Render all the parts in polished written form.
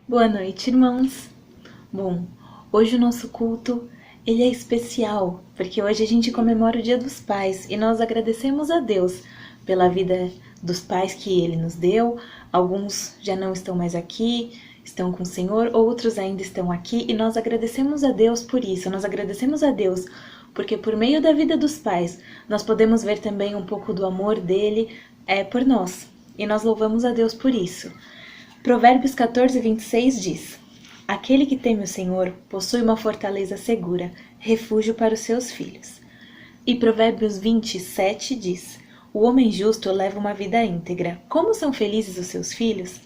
Boa noite, irmãos. Bom, hoje o nosso culto ele é especial, porque hoje a gente comemora o Dia dos Pais e nós agradecemos a Deus pela vida dos pais que ele nos deu. Alguns já não estão mais aqui, estão com o Senhor, outros ainda estão aqui e nós agradecemos a Deus por isso. Nós agradecemos a Deus porque por meio da vida dos pais nós podemos ver também um pouco do amor dele por nós. E nós louvamos a Deus por isso. Provérbios 14:26 diz: Aquele que teme o Senhor possui uma fortaleza segura, refúgio para os seus filhos. E Provérbios 27 diz: O homem justo leva uma vida íntegra. Como são felizes os seus filhos?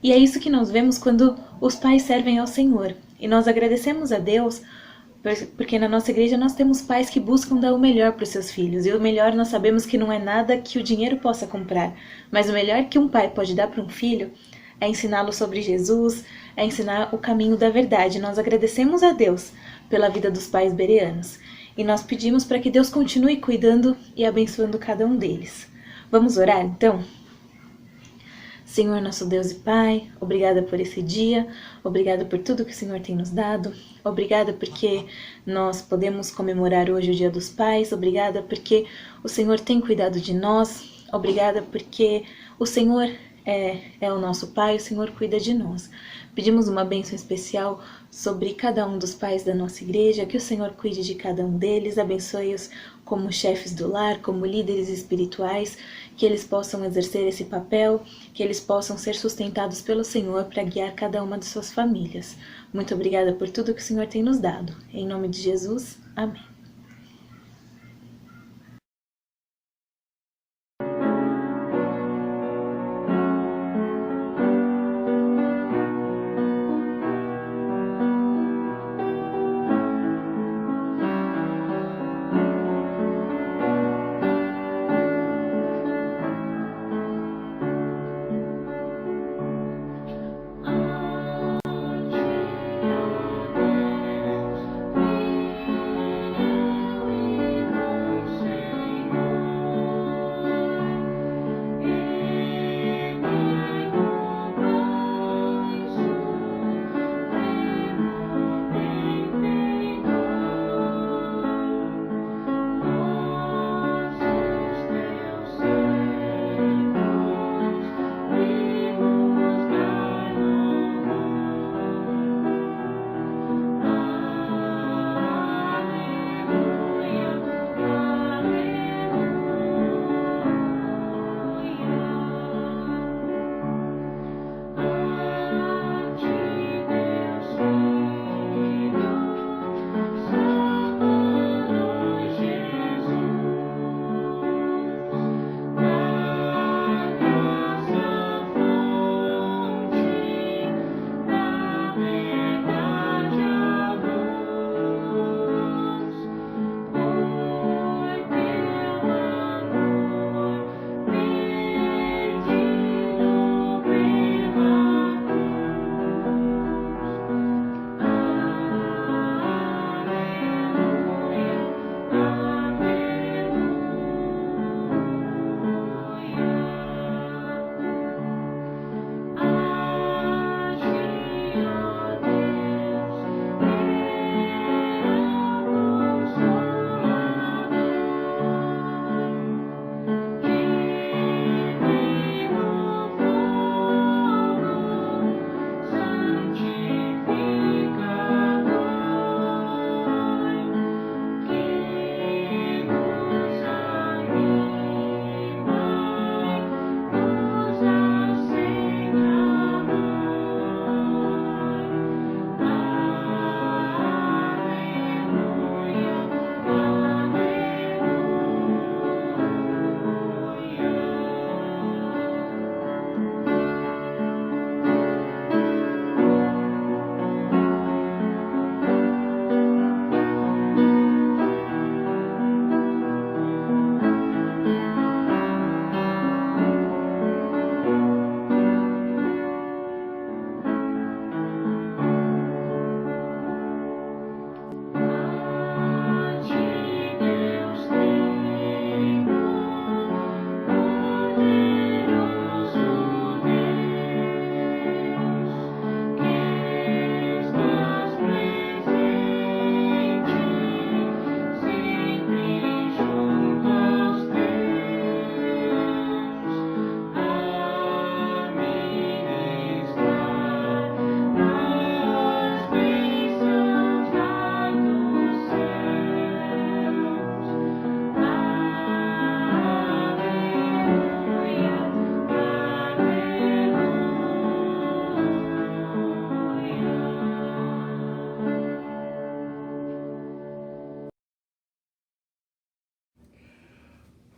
E é isso que nós vemos quando os pais servem ao Senhor. E nós agradecemos a Deus porque na nossa igreja nós temos pais que buscam dar o melhor para os seus filhos. E o melhor nós sabemos que não é nada que o dinheiro possa comprar. Mas o melhor que um pai pode dar para um filho é ensiná-lo sobre Jesus, é ensinar o caminho da verdade. Nós agradecemos a Deus pela vida dos pais bereanos. E nós pedimos para que Deus continue cuidando e abençoando cada um deles. Vamos orar então? Senhor, nosso Deus e Pai, obrigada por esse dia, obrigada por tudo que o Senhor tem nos dado, obrigada porque nós podemos comemorar hoje o Dia dos Pais, obrigada porque o Senhor tem cuidado de nós, obrigada porque o Senhor é o nosso Pai, o Senhor cuida de nós. Pedimos uma bênção especial sobre cada um dos pais da nossa igreja, que o Senhor cuide de cada um deles, abençoe-os como chefes do lar, como líderes espirituais, que eles possam exercer esse papel, que eles possam ser sustentados pelo Senhor para guiar cada uma de suas famílias. Muito obrigada por tudo que o Senhor tem nos dado. Em nome de Jesus, amém.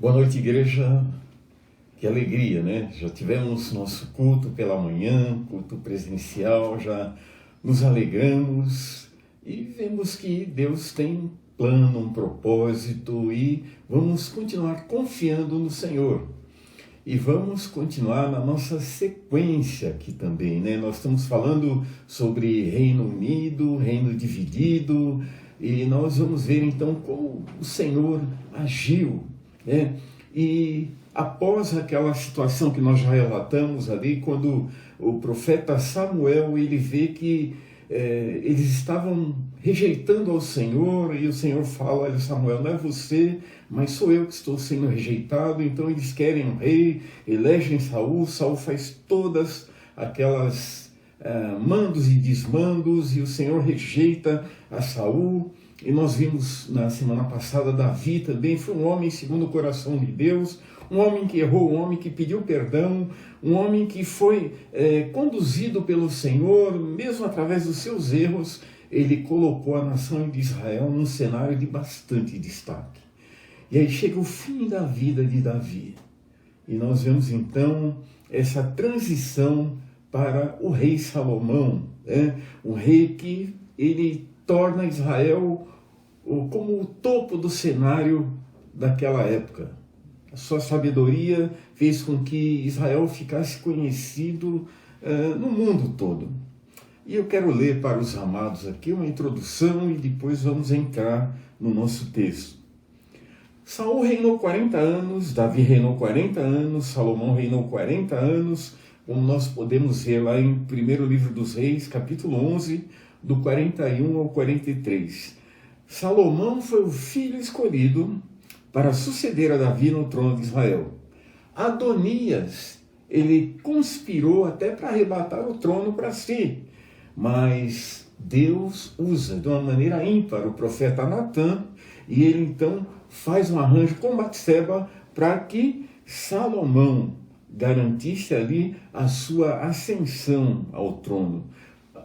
Boa noite, igreja. Que alegria, né? Já tivemos nosso culto pela manhã, culto presencial, já nos alegramos e vemos que Deus tem plano, um propósito e vamos continuar confiando no Senhor. E vamos continuar na nossa sequência aqui também, né? Nós estamos falando sobre Reino Unido, Reino Dividido, e nós vamos ver então como o Senhor agiu, né? E após aquela situação que nós já relatamos ali, quando o profeta Samuel, ele vê que eles estavam rejeitando ao Senhor, e o Senhor fala: olha, Samuel, não é você, mas sou eu que estou sendo rejeitado. Então eles querem um rei, elegem Saul, Saul faz todas aquelas mandos e desmandos, e o Senhor rejeita a Saul. E nós vimos na semana passada Davi também, foi um homem segundo o coração de Deus, um homem que errou, um homem que pediu perdão, um homem que foi conduzido pelo Senhor, mesmo através dos seus erros, ele colocou a nação de Israel num cenário de bastante destaque. E aí chega o fim da vida de Davi, e nós vemos então essa transição para o rei Salomão, né? Um rei que ele torna Israel como o topo do cenário daquela época. A sua sabedoria fez com que Israel ficasse conhecido no mundo todo. E eu quero ler para os amados aqui uma introdução e depois vamos entrar no nosso texto. Saul reinou 40 anos, Davi reinou 40 anos, Salomão reinou 40 anos, como nós podemos ver lá em 1º livro dos Reis, capítulo 11, do 41 ao 43. Salomão foi o filho escolhido para suceder a Davi no trono de Israel. Adonias, ele conspirou até para arrebatar o trono para si, mas Deus usa de uma maneira ímpar o profeta Natã, e ele então faz um arranjo com Batseba para que Salomão garantisse ali a sua ascensão ao trono.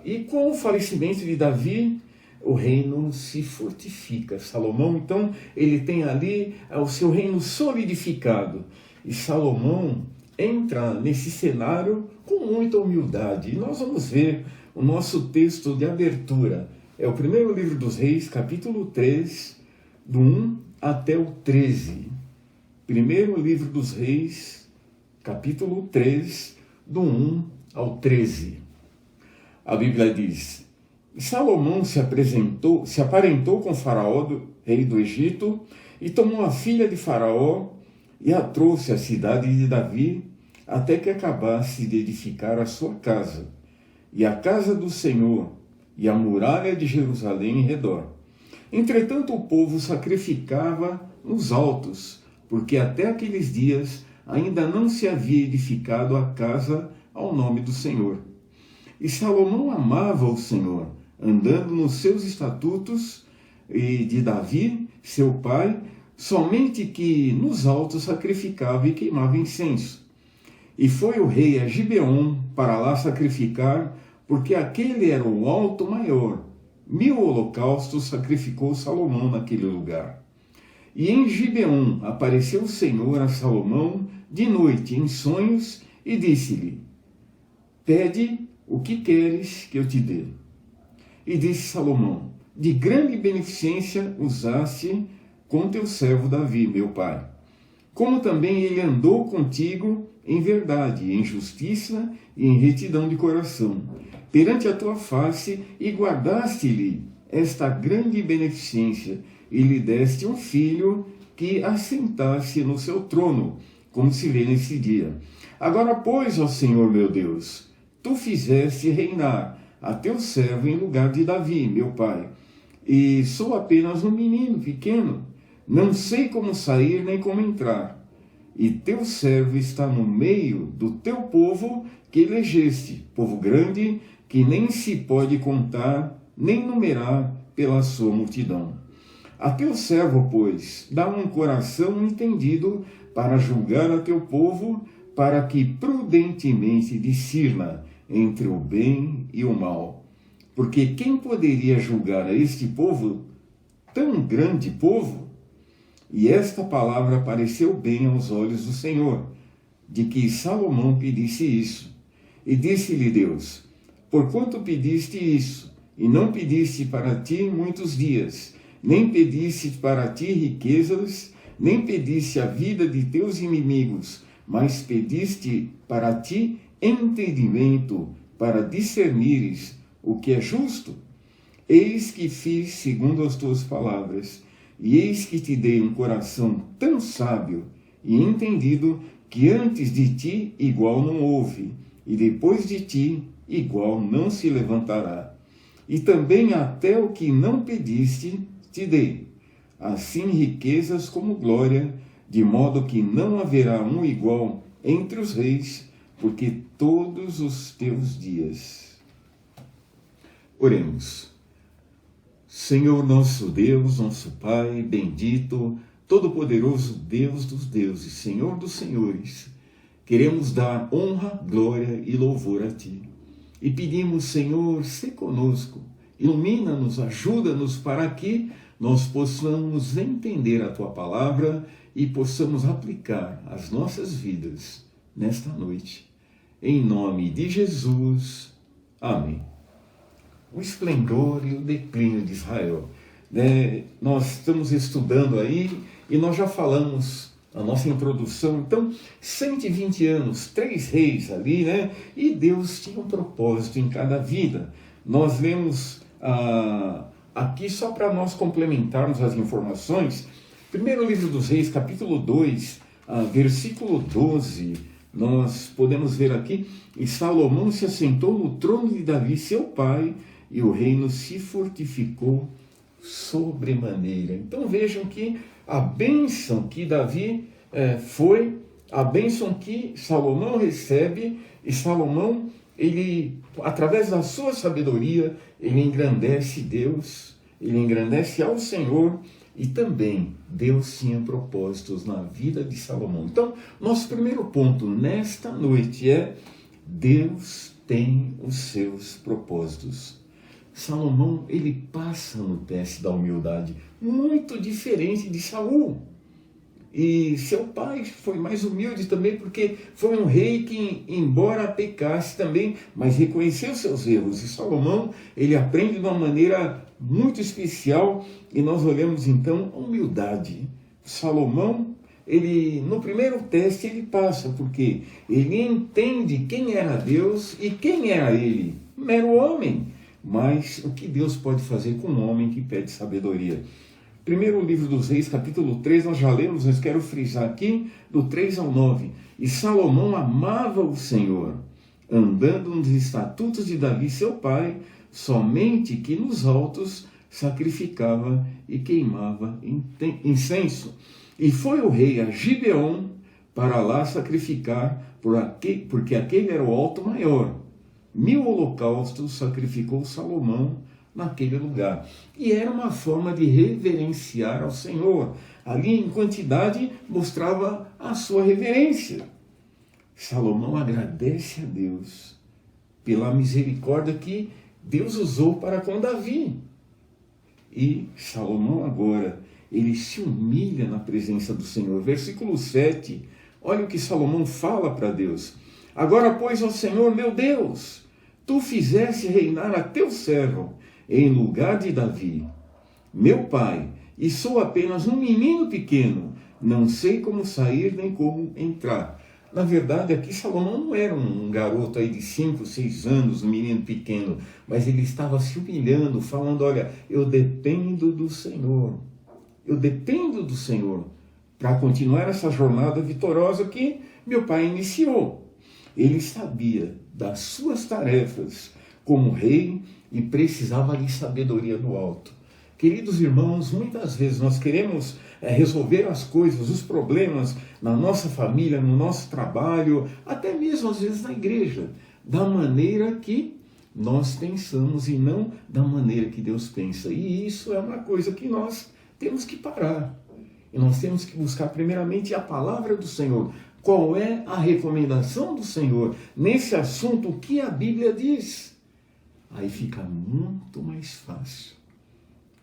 E com o falecimento de Davi, o reino se fortifica. Salomão, então, ele tem ali o seu reino solidificado. E Salomão entra nesse cenário com muita humildade. E nós vamos ver o nosso texto de abertura. É o 1º livro dos Reis, capítulo 3, do 1 até o 13. 1º livro dos Reis, capítulo 3, do 1 ao 13. A Bíblia diz: Salomão se aparentou com Faraó, rei do Egito, e tomou a filha de Faraó e a trouxe à cidade de Davi, até que acabasse de edificar a sua casa, e a casa do Senhor, e a muralha de Jerusalém em redor. Entretanto, o povo sacrificava nos altos, porque até aqueles dias ainda não se havia edificado a casa ao nome do Senhor. E Salomão amava o Senhor, andando nos seus estatutos, e de Davi, seu pai, somente que nos altos sacrificava e queimava incenso. E foi o rei a Gibeon para lá sacrificar, porque aquele era o alto maior. 1000 holocaustos sacrificou Salomão naquele lugar. E em Gibeon apareceu o Senhor a Salomão de noite em sonhos e disse-lhe: pede o que queres que eu te dê. E disse Salomão: de grande beneficência usaste com teu servo Davi, meu pai. Como também ele andou contigo em verdade, em justiça e em retidão de coração, perante a tua face, e guardaste-lhe esta grande beneficência, e lhe deste um filho que assentasse no seu trono, como se vê nesse dia. Agora, pois, ó Senhor meu Deus, tu fizeste reinar a teu servo em lugar de Davi, meu pai, e sou apenas um menino pequeno, não sei como sair nem como entrar. E teu servo está no meio do teu povo que elegeste, povo grande, que nem se pode contar, nem numerar pela sua multidão. A teu servo, pois, dá um coração entendido para julgar a teu povo, para que prudentemente discirna entre o bem e o mal. Porque quem poderia julgar a este povo, tão grande povo? E esta palavra pareceu bem aos olhos do Senhor, de que Salomão pedisse isso. E disse-lhe Deus: porquanto pediste isso, e não pediste para ti muitos dias, nem pediste para ti riquezas, nem pediste a vida de teus inimigos, mas pediste para ti entendimento, para discernires o que é justo? Eis que fiz segundo as tuas palavras, e eis que te dei um coração tão sábio e entendido, que antes de ti igual não houve, e depois de ti igual não se levantará. E também até o que não pediste te dei, assim riquezas como glória, de modo que não haverá um igual entre os reis, porque todos os teus dias. Oremos. Senhor nosso Deus, nosso Pai, bendito, todo-poderoso Deus dos deuses, Senhor dos senhores, queremos dar honra, glória e louvor a Ti. E pedimos, Senhor, se conosco, ilumina-nos, ajuda-nos para que nós possamos entender a Tua palavra e possamos aplicar as nossas vidas nesta noite. Em nome de Jesus. Amém. O esplendor e o declínio de Israel. Nós estamos estudando aí e nós já falamos a nossa introdução. Então, 120 anos, 3 reis ali, né? E Deus tinha um propósito em cada vida. Nós lemos aqui, só para nós complementarmos as informações, primeiro livro dos Reis, capítulo 2, versículo 12, nós podemos ver aqui: e Salomão se assentou no trono de Davi, seu pai, e o reino se fortificou sobremaneira. Então vejam que a bênção que Davi foi a bênção que Salomão recebe, e Salomão, ele, através da sua sabedoria, ele engrandece Deus, ele engrandece ao Senhor, e também Deus tinha propósitos na vida de Salomão. Então, nosso primeiro ponto nesta noite é: Deus tem os seus propósitos. Salomão, ele passa no teste da humildade, muito diferente de Saul. E seu pai foi mais humilde também, porque foi um rei que, embora pecasse também, mas reconheceu seus erros. E Salomão, ele aprende de uma maneira muito especial, e nós olhamos então a humildade. Salomão, ele, no primeiro teste, ele passa, porque ele entende quem era Deus e quem era ele, mero homem. Mas o que Deus pode fazer com um homem que pede sabedoria? Primeiro livro dos Reis, capítulo 3, nós já lemos, mas quero frisar aqui, do 3 ao 9. E Salomão amava o Senhor, andando nos estatutos de Davi, seu pai, somente que nos altos sacrificava e queimava incenso. E foi o rei a Gibeon para lá sacrificar, porque aquele era o alto maior. 1000 holocaustos sacrificou Salomão naquele lugar. E era uma forma de reverenciar ao Senhor. Ali, em quantidade, mostrava a sua reverência. Salomão agradece a Deus pela misericórdia que Deus usou para com Davi. E Salomão agora, ele se humilha na presença do Senhor. Versículo 7, olha o que Salomão fala para Deus. Agora, pois, ó Senhor, meu Deus, tu fizeste reinar a teu servo em lugar de Davi, meu pai, e sou apenas um menino pequeno, não sei como sair nem como entrar. Na verdade, aqui Salomão não era um garoto aí de 5, 6 anos, um menino pequeno, mas ele estava se humilhando, falando: olha, eu dependo do Senhor, para continuar essa jornada vitoriosa que meu pai iniciou. Ele sabia das suas tarefas como rei e precisava de sabedoria do alto. Queridos irmãos, muitas vezes nós queremos resolver as coisas, os problemas na nossa família, no nosso trabalho, até mesmo às vezes na igreja, da maneira que nós pensamos e não da maneira que Deus pensa. E isso é uma coisa que nós temos que parar. E nós temos que buscar primeiramente a palavra do Senhor. Qual é a recomendação do Senhor nesse assunto? O que a Bíblia diz? Aí fica muito mais fácil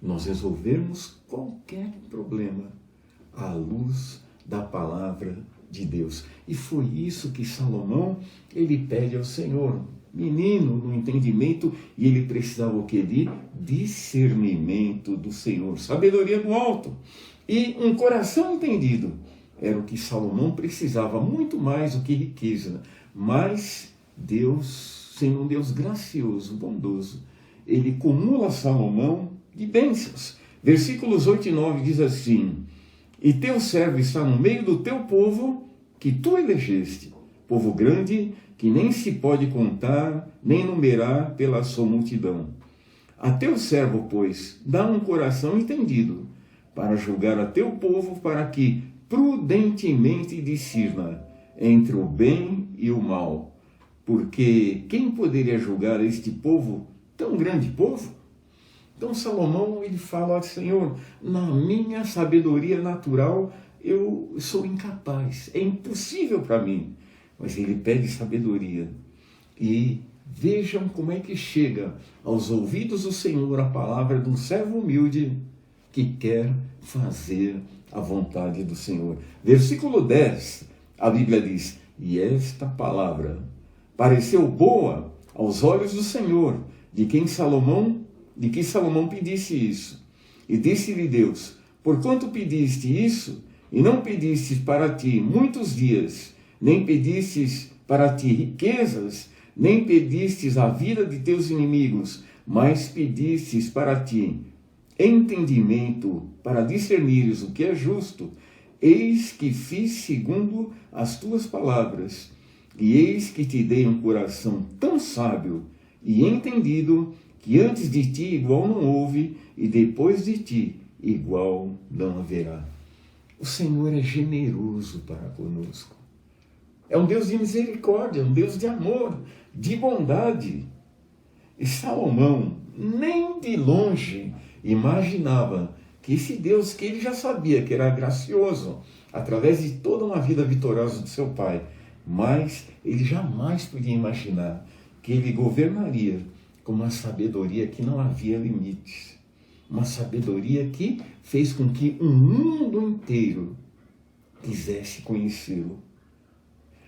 nós resolvermos qualquer problema à luz da palavra de Deus. E foi isso que Salomão, ele pede ao Senhor. Menino no entendimento, e ele precisava o quê? De discernimento do Senhor, sabedoria do alto e um coração entendido. Era o que Salomão precisava, muito mais do que riqueza. Mas Deus, sendo um Deus gracioso, bondoso, ele cumula Salomão de bênçãos. Versículos 8 e 9 diz assim: e teu servo está no meio do teu povo que tu elegeste, povo grande que nem se pode contar, nem numerar pela sua multidão. A teu servo, pois, dá um coração entendido, para julgar a teu povo, para que prudentemente discirna entre o bem e o mal. Porque quem poderia julgar este povo, tão grande povo? Então Salomão, ele fala: Senhor, na minha sabedoria natural, eu sou incapaz, é impossível para mim. Mas ele pede sabedoria. E vejam como é que chega aos ouvidos do Senhor a palavra de um servo humilde que quer fazer a vontade do Senhor. Versículo 10, a Bíblia diz: e esta palavra pareceu boa aos olhos do Senhor, de que Salomão pedisse isso. E disse-lhe Deus: porquanto pediste isso, e não pedistes para ti muitos dias, nem pedistes para ti riquezas, nem pedistes a vida de teus inimigos, mas pedistes para ti entendimento, para discernires o que é justo, eis que fiz segundo as tuas palavras, e eis que te dei um coração tão sábio e entendido, que antes de ti igual não houve, e depois de ti igual não haverá. O Senhor é generoso para conosco. É um Deus de misericórdia, um Deus de amor, de bondade. E Salomão, nem de longe, imaginava que esse Deus, que ele já sabia que era gracioso, através de toda uma vida vitoriosa do seu pai, mas ele jamais podia imaginar que ele governaria com uma sabedoria que não havia limites. Uma sabedoria que fez com que o mundo inteiro quisesse conhecê-lo.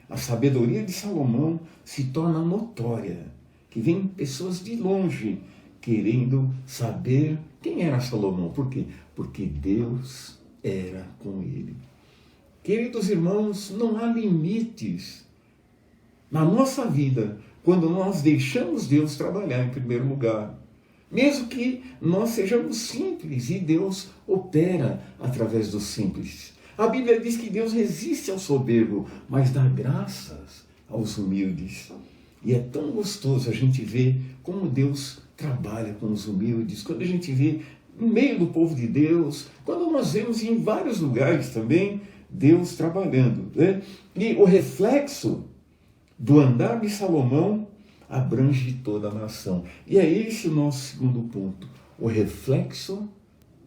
A sabedoria de Salomão se torna notória, que vem pessoas de longe querendo saber quem era Salomão. Por quê? Porque Deus era com ele. Queridos irmãos, não há limites na nossa vida quando nós deixamos Deus trabalhar em primeiro lugar. Mesmo que nós sejamos simples, e Deus opera através dos simples. A Bíblia diz que Deus resiste ao soberbo, mas dá graças aos humildes. E é tão gostoso a gente ver como Deus trabalha com os humildes, quando a gente vê no meio do povo de Deus, quando nós vemos em vários lugares também Deus trabalhando, né? E o reflexo do andar de Salomão abrange toda a nação. E é esse o nosso segundo ponto. O reflexo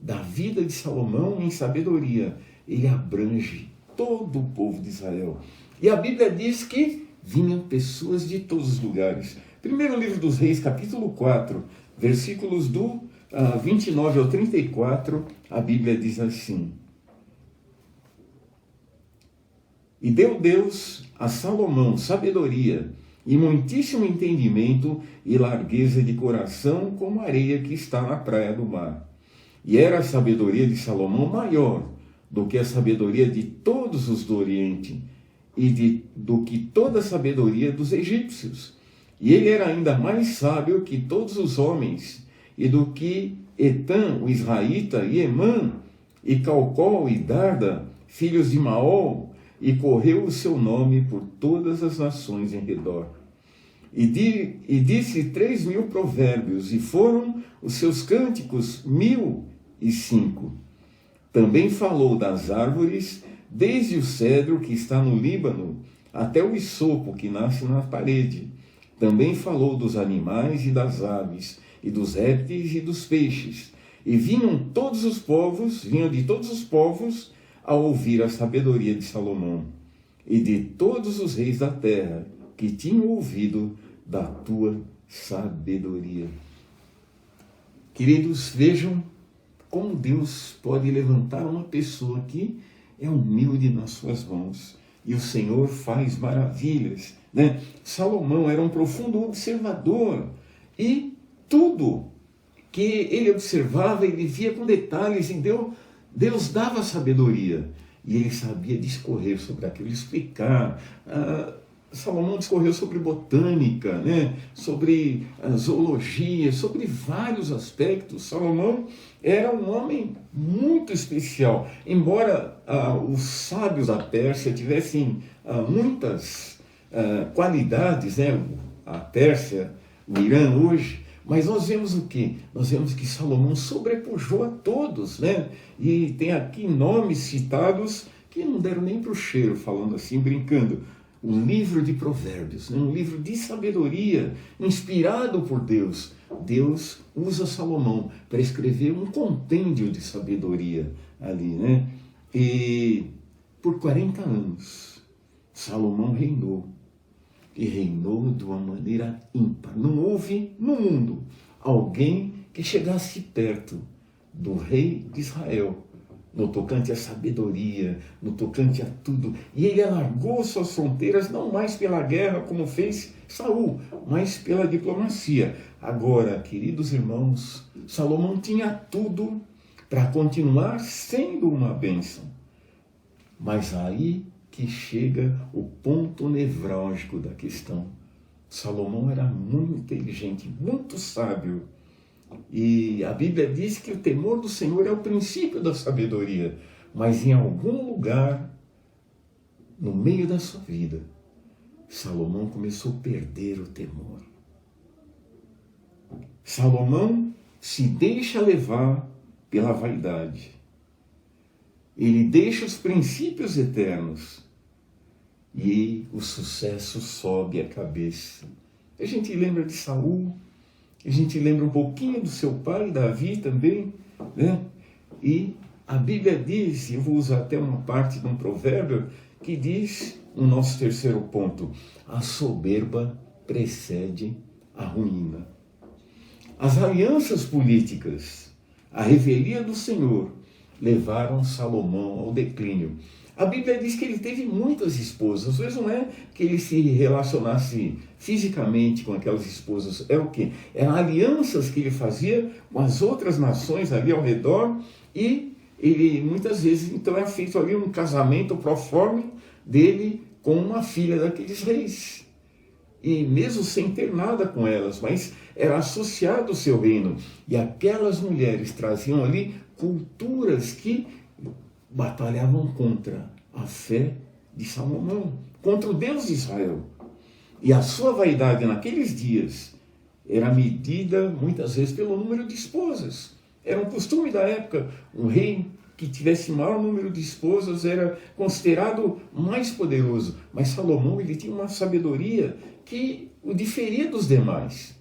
da vida de Salomão em sabedoria, ele abrange todo o povo de Israel. E a Bíblia diz que vinham pessoas de todos os lugares. Primeiro livro dos Reis, capítulo 4, versículos do 29 ao 34, a Bíblia diz assim: e deu Deus a Salomão sabedoria e muitíssimo entendimento e largueza de coração, como a areia que está na praia do mar. E era a sabedoria de Salomão maior do que a sabedoria de todos os do Oriente, e do que toda a sabedoria dos egípcios. E ele era ainda mais sábio que todos os homens, e do que Etã, o israelita, e Emã, e Calcol, e Darda, filhos de Maol, e correu o seu nome por todas as nações em redor. E disse 3.000 provérbios, e foram os seus cânticos 1.005. Também falou das árvores, desde o cedro que está no Líbano, até o hisopo que nasce na parede. Também falou dos animais e das aves, e dos répteis e dos peixes. E vinham de todos os povos, a ouvir a sabedoria de Salomão, e de todos os reis da terra, que tinham ouvido da tua sabedoria. Queridos, vejam como Deus pode levantar uma pessoa que é humilde nas suas mãos. E o Senhor faz maravilhas, né? Salomão era um profundo observador. E tudo que ele observava, ele via com detalhes. E Deus dava sabedoria. E ele sabia discorrer sobre aquilo, explicar. Salomão discorreu sobre botânica, né? Sobre zoologia, sobre vários aspectos. Salomão era um homem muito especial. Embora os sábios da Pérsia tivessem muitas qualidades, né? A Pérsia, o Irã hoje, mas nós vemos o quê? Nós vemos que Salomão sobrepujou a todos, né? E tem aqui nomes citados que não deram nem para o cheiro, falando assim, brincando. Um livro de provérbios, né? Um livro de sabedoria, inspirado por Deus. Deus usa Salomão para escrever um compêndio de sabedoria ali, né? E por 40 anos, Salomão reinou. E reinou de uma maneira ímpar. Não houve no mundo alguém que chegasse perto do rei de Israel, no tocante à sabedoria, no tocante a tudo. E ele alargou suas fronteiras não mais pela guerra, como fez Saul, mas pela diplomacia. Agora, queridos irmãos, Salomão tinha tudo para continuar sendo uma bênção. Mas aí que chega o ponto nevrálgico da questão. Salomão era muito inteligente, muito sábio. E a Bíblia diz que o temor do Senhor é o princípio da sabedoria. Mas em algum lugar, no meio da sua vida, Salomão começou a perder o temor. Salomão se deixa levar pela vaidade. Ele deixa os princípios eternos e o sucesso sobe a cabeça. A gente lembra de Saul, a gente lembra um pouquinho do seu pai, Davi também, né? E a Bíblia diz, eu vou usar até uma parte de um provérbio, que diz, no nosso terceiro ponto, a soberba precede a ruína. As alianças políticas, a revelia do Senhor, levaram Salomão ao declínio. A Bíblia diz que ele teve muitas esposas. Às vezes não é que ele se relacionasse fisicamente com aquelas esposas. É o quê? Eram alianças que ele fazia com as outras nações ali ao redor. E ele, muitas vezes, então é feito ali um casamento proforme dele com uma filha daqueles reis. E mesmo sem ter nada com elas, mas era associado ao seu reino. E aquelas mulheres traziam ali culturas que batalhavam contra a fé de Salomão, contra o Deus de Israel. E a sua vaidade naqueles dias era medida muitas vezes pelo número de esposas. Era um costume da época. Um rei que tivesse maior número de esposas era considerado mais poderoso. Mas Salomão, ele tinha uma sabedoria que o diferia dos demais.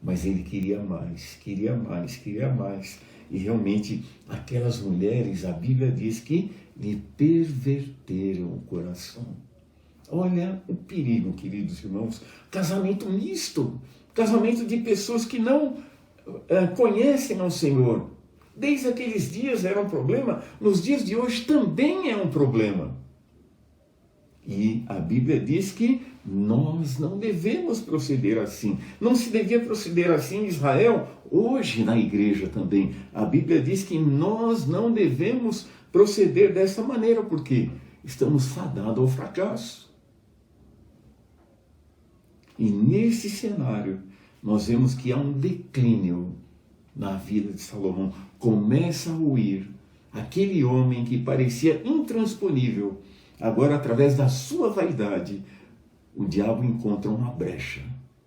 Mas ele queria mais, queria mais, queria mais. E realmente aquelas mulheres, a Bíblia diz que lhe perverteram o coração. Olha o perigo, queridos irmãos. Casamento misto. Casamento de pessoas que não conhecem ao Senhor. Desde aqueles dias era um problema. Nos dias de hoje também é um problema. E a Bíblia diz que nós não devemos proceder assim. Não se devia proceder assim em Israel, hoje na igreja também. A Bíblia diz que nós não devemos proceder dessa maneira, porque estamos fadados ao fracasso. E nesse cenário, nós vemos que há um declínio na vida de Salomão. Começa a ruir aquele homem que parecia intransponível. Agora, através da sua vaidade, o diabo encontra uma brecha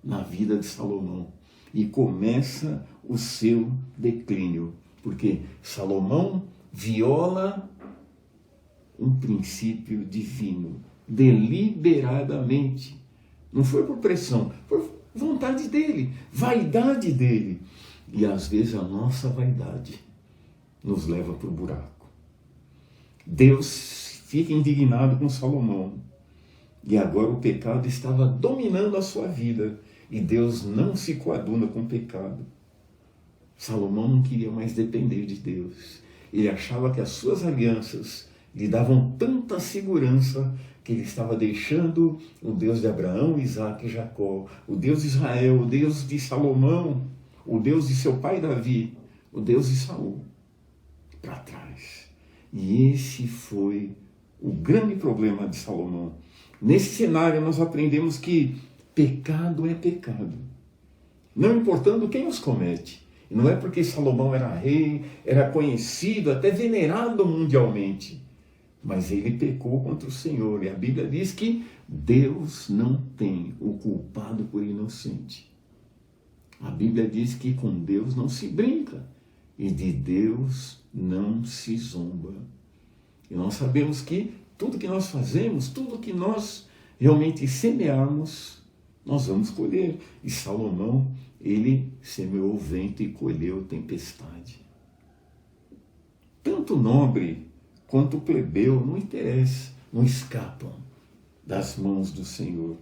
na vida de Salomão e começa o seu declínio, porque Salomão viola um princípio divino, deliberadamente. Não foi por pressão, foi vontade dele, vaidade dele. E às vezes a nossa vaidade nos leva para o buraco. Deus fica indignado com Salomão. E agora o pecado estava dominando a sua vida. E Deus não se coaduna com o pecado. Salomão não queria mais depender de Deus. Ele achava que as suas alianças lhe davam tanta segurança que ele estava deixando o Deus de Abraão, Isaque e Jacó, o Deus de Israel, o Deus de Salomão, o Deus de seu pai Davi, o Deus de Saul, para trás. E esse foi o grande problema de Salomão. Nesse cenário nós aprendemos que pecado é pecado, não importando quem os comete. E não é porque Salomão era rei, era conhecido, até venerado mundialmente, mas ele pecou contra o Senhor. E a Bíblia diz que Deus não tem o culpado por inocente. A Bíblia diz que com Deus não se brinca e de Deus não se zomba. E nós sabemos que tudo que nós fazemos, tudo que nós realmente semearmos, nós vamos colher. E Salomão, ele semeou o vento e colheu tempestade. Tanto nobre quanto plebeu, não interessa, não escapam das mãos do Senhor.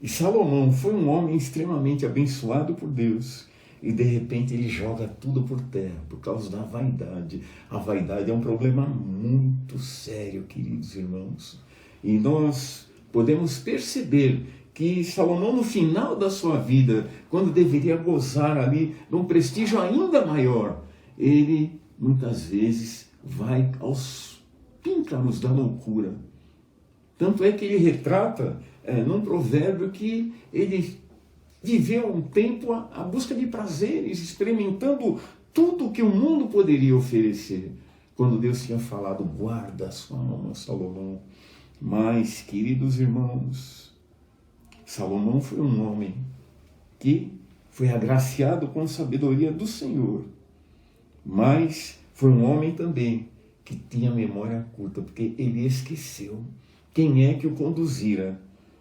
E Salomão foi um homem extremamente abençoado por Deus. E de repente ele joga tudo por terra por causa da vaidade. A vaidade é um problema muito sério, queridos irmãos. E nós podemos perceber que Salomão, no final da sua vida, quando deveria gozar ali de um prestígio ainda maior, ele muitas vezes vai aos píncaros da loucura. Tanto é que ele retrata num provérbio que ele viveu um tempo à busca de prazeres, experimentando tudo que o mundo poderia oferecer, quando Deus tinha falado, guarda a sua alma, Salomão. Mas, queridos irmãos, Salomão foi um homem que foi agraciado com a sabedoria do Senhor, mas foi um homem também que tinha memória curta, porque ele esqueceu quem é que o conduzira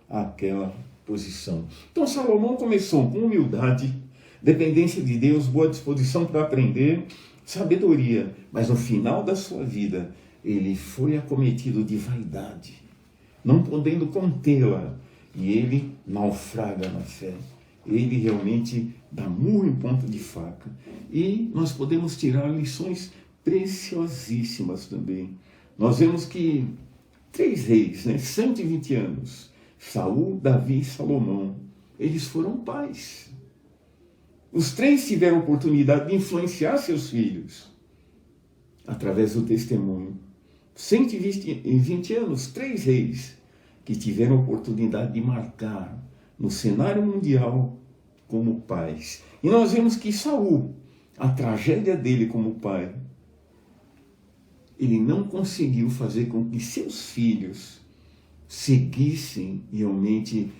àquela posição. Então Salomão começou com humildade, dependência de Deus, boa disposição para aprender, sabedoria, mas no final da sua vida ele foi acometido de vaidade, não podendo contê-la, e ele naufraga na fé. Ele realmente dá murro em ponta de faca. E nós podemos tirar lições preciosíssimas também. Nós vemos que 3 reis, 120 anos, Saul, Davi e Salomão, eles foram pais. Os 3 tiveram oportunidade de influenciar seus filhos através do testemunho. 120 anos, 3 reis que tiveram oportunidade de marcar no cenário mundial como pais. E nós vemos que Saul, a tragédia dele como pai, ele não conseguiu fazer com que seus filhos seguissem realmente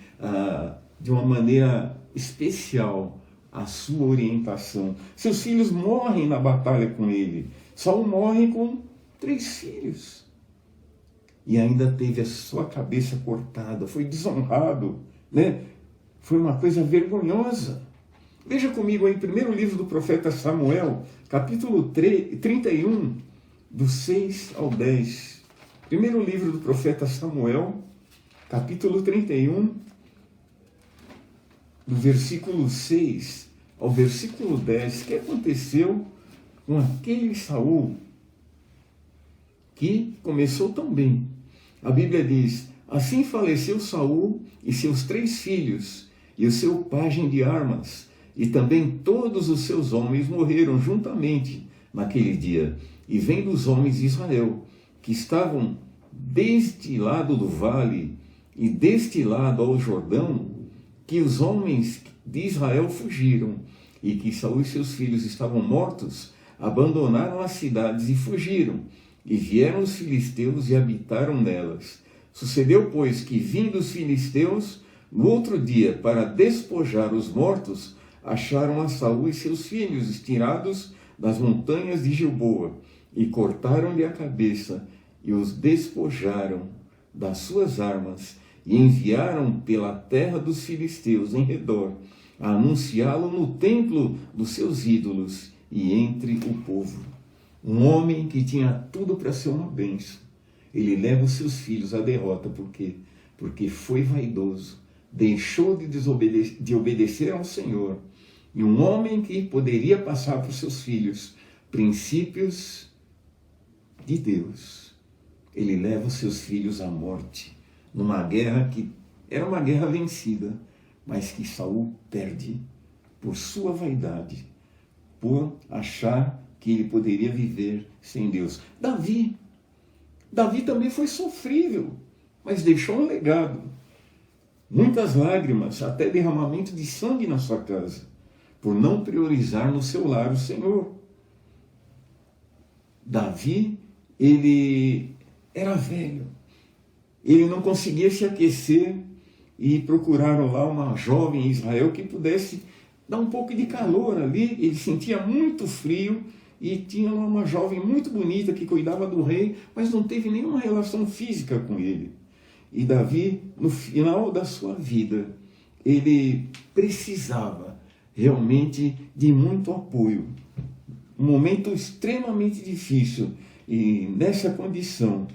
de uma maneira especial a sua orientação. Seus filhos morrem na batalha com ele. Saul morre com 3 filhos. E ainda teve a sua cabeça cortada, foi desonrado, Foi uma coisa vergonhosa. Veja comigo aí, primeiro livro do profeta Samuel, capítulo 31, do 6 ao 10. Primeiro livro do profeta Samuel, capítulo 31, do versículo 6 ao versículo 10. O que aconteceu com aquele Saul que começou tão bem? A Bíblia diz, assim faleceu Saul e seus 3 filhos, e o seu pajem de armas, e também todos os seus homens morreram juntamente naquele dia. E vendo os homens de Israel, que estavam deste lado do vale e deste lado ao Jordão, que os homens de Israel fugiram, e que Saul e seus filhos estavam mortos, abandonaram as cidades e fugiram. E vieram os filisteus e habitaram nelas. Sucedeu, pois, que vindo os filisteus, no outro dia, para despojar os mortos, acharam a Saul e seus filhos estirados das montanhas de Gilboa, e cortaram-lhe a cabeça, e os despojaram das suas armas, e enviaram pela terra dos filisteus em redor, a anunciá-lo no templo dos seus ídolos e entre o povo. Um homem que tinha tudo para ser uma bênção, ele leva os seus filhos à derrota. Por quê? Porque foi vaidoso, deixou de obedecer ao Senhor e um homem que poderia passar para os seus filhos princípios de Deus. Ele leva os seus filhos à morte, numa guerra que era uma guerra vencida, mas que Saul perde por sua vaidade, por achar que ele poderia viver sem Deus. Davi também foi sofrível, mas deixou um legado. Muitas lágrimas, até derramamento de sangue na sua casa, por não priorizar no seu lar o Senhor. Davi, ele era velho, ele não conseguia se aquecer e procuraram lá uma jovem em Israel que pudesse dar um pouco de calor ali. Ele sentia muito frio e tinha uma jovem muito bonita que cuidava do rei, mas não teve nenhuma relação física com ele. E Davi, no final da sua vida, ele precisava realmente de muito apoio. Um momento extremamente difícil. E nessa condição,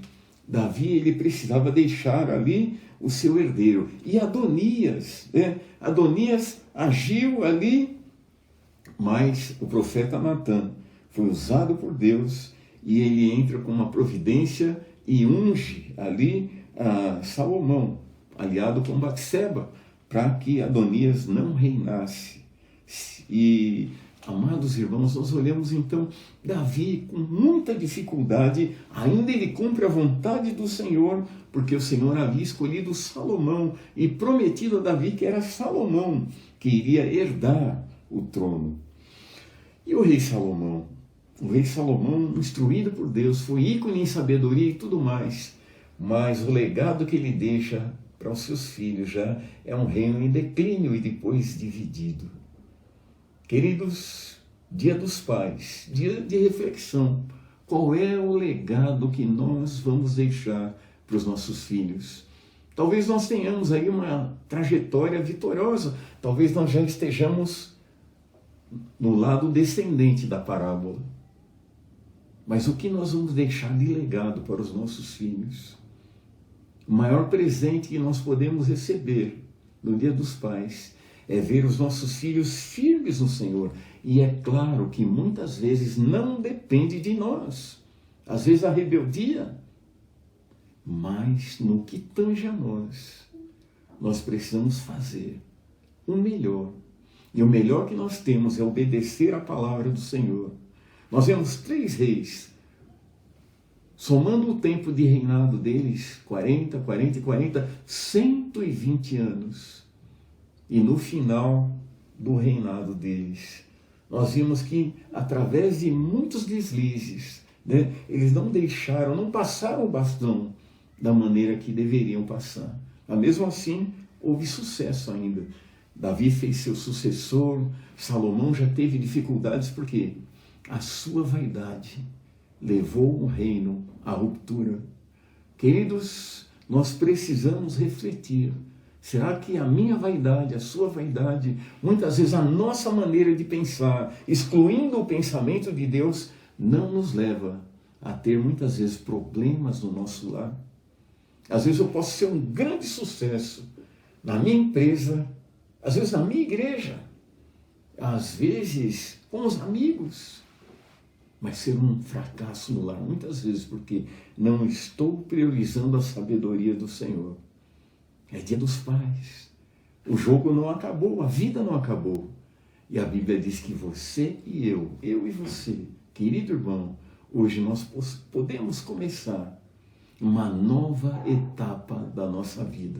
Davi ele precisava deixar ali o seu herdeiro. E Adonias, Adonias agiu ali, mas o profeta Natã foi usado por Deus e ele entra com uma providência e unge ali Salomão, aliado com Batseba, para que Adonias não reinasse. E, amados irmãos, nós olhamos então Davi com muita dificuldade, ainda ele cumpre a vontade do Senhor, porque o Senhor havia escolhido Salomão e prometido a Davi que era Salomão que iria herdar o trono. E o rei Salomão, instruído por Deus, foi ícone em sabedoria e tudo mais, mas o legado que ele deixa para os seus filhos já é um reino em declínio e depois dividido. Queridos, Dia dos Pais, dia de reflexão. Qual é o legado que nós vamos deixar para os nossos filhos? Talvez nós tenhamos aí uma trajetória vitoriosa, talvez nós já estejamos no lado descendente da parábola. Mas o que nós vamos deixar de legado para os nossos filhos? O maior presente que nós podemos receber no Dia dos Pais é ver os nossos filhos firmes no Senhor. E é claro que muitas vezes não depende de nós. Às vezes a rebeldia. Mas no que tange a nós precisamos fazer o melhor. E o melhor que nós temos é obedecer a palavra do Senhor. Nós vemos 3 reis, somando o tempo de reinado deles, 40, 120 anos. E no final do reinado deles, nós vimos que através de muitos deslizes, eles não passaram o bastão da maneira que deveriam passar. Mas mesmo assim, houve sucesso ainda. Davi fez seu sucessor, Salomão já teve dificuldades porque a sua vaidade levou o reino à ruptura. Queridos, nós precisamos refletir. Será que a minha vaidade, a sua vaidade, muitas vezes a nossa maneira de pensar, excluindo o pensamento de Deus, não nos leva a ter muitas vezes problemas no nosso lar? Às vezes eu posso ser um grande sucesso na minha empresa, às vezes na minha igreja, às vezes com os amigos, mas ser um fracasso no lar, muitas vezes porque não estou priorizando a sabedoria do Senhor. É Dia dos Pais. O jogo não acabou, a vida não acabou. E a Bíblia diz que você e eu e você, querido irmão, hoje nós podemos começar uma nova etapa da nossa vida.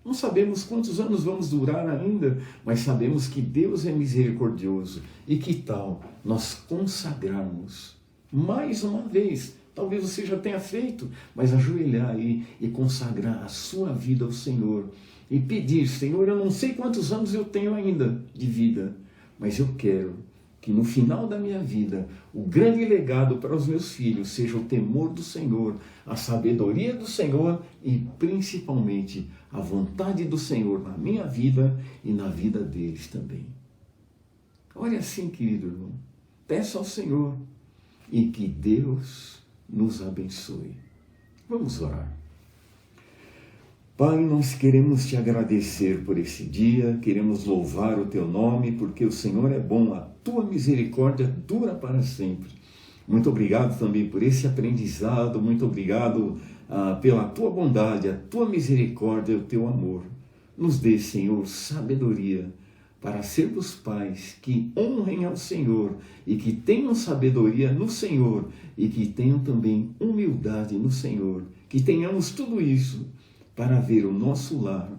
Não sabemos quantos anos vamos durar ainda, mas sabemos que Deus é misericordioso. E que tal nós consagrarmos mais uma vez? Talvez você já tenha feito, mas ajoelhar aí e consagrar a sua vida ao Senhor. E pedir, Senhor, eu não sei quantos anos eu tenho ainda de vida, mas eu quero que no final da minha vida, o grande legado para os meus filhos seja o temor do Senhor, a sabedoria do Senhor e principalmente a vontade do Senhor na minha vida e na vida deles também. Olha assim, querido irmão, peça ao Senhor e que Deus nos abençoe. Vamos orar. Pai, nós queremos te agradecer por esse dia, queremos louvar o teu nome, porque o Senhor é bom, a tua misericórdia dura para sempre. Muito obrigado também por esse aprendizado, muito obrigado pela tua bondade, a tua misericórdia e o teu amor. Nos dê, Senhor, sabedoria para sermos pais que honrem ao Senhor e que tenham sabedoria no Senhor e que tenham também humildade no Senhor, que tenhamos tudo isso para ver o nosso lar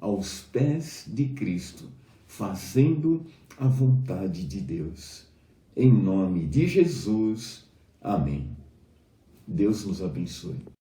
aos pés de Cristo, fazendo a vontade de Deus. Em nome de Jesus, amém. Deus nos abençoe.